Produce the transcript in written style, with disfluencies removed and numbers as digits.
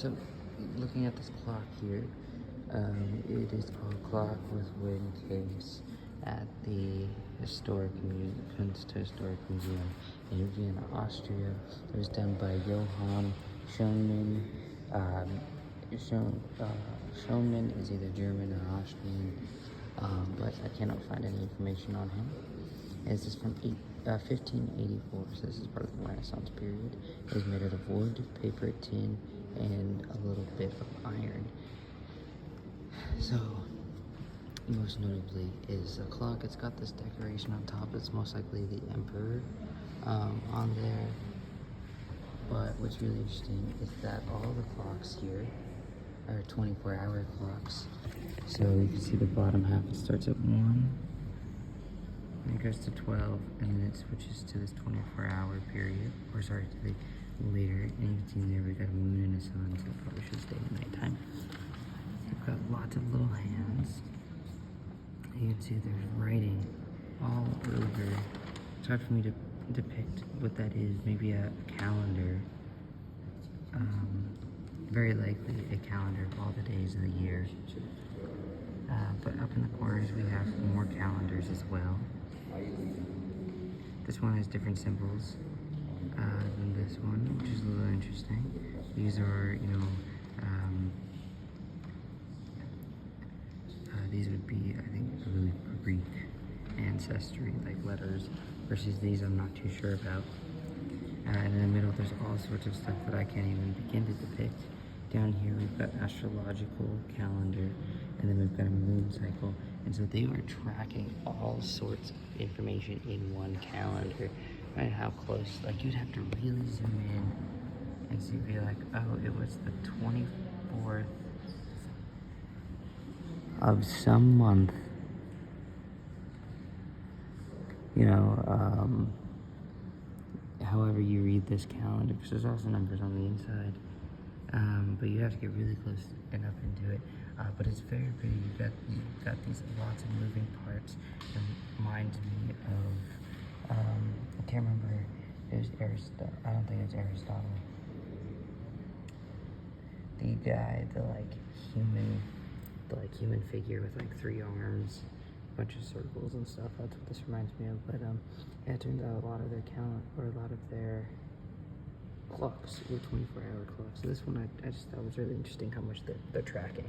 So, looking at this clock here, it is called Clock with Wind Case at the Kunsthistoric Museum in Vienna, Austria. It was done by Johann Schoenmann. Schoenmann is either German or Austrian, but I cannot find any information on him. This is from 1584, so this is part of the Renaissance period. It is made out of wood, paper, tin, and a little bit of iron. So, most notably is a clock. It's got this decoration on top. It's most likely the emperor on there. But what's really interesting is that all the clocks here are 24-hour clocks. So you can see the bottom half, it starts at 1, and it goes to 12, and then it switches to this 24-hour period, or sorry, to the later. And you can see there we've got a moon and a sun, so it probably should stay at nighttime. We've got lots of little hands. You can see there's writing all over. It's hard for me to depict what that is. Maybe a calendar. Very likely a calendar of all the days of the year. But up in the corners we have more calendars as well. This one has different symbols than this one, which is a little interesting. These are, these would be, I think, really Greek ancestry, like letters, versus these I'm not too sure about. And in the middle, there's all sorts of stuff that I can't even begin to depict. Down here, we've got astrological calendar, and then we've got a moon cycle. And so they were tracking all sorts of information in one calendar. And how close, like you'd have to really zoom in and so you'd be like, oh, it was the 24th of some month, however you read this calendar, because there's also numbers on the inside, but you have to get really close and up into it, but it's very pretty. You've got these lots of moving parts. It reminds me of, I can't remember, it was Aristotle, I don't think it's Aristotle, the guy, the human figure with like 3 arms, a bunch of circles and stuff. That's what this reminds me of. But yeah, it turns out a lot of their clocks were 24-hour clocks. So this one I just thought was really interesting how much they're tracking.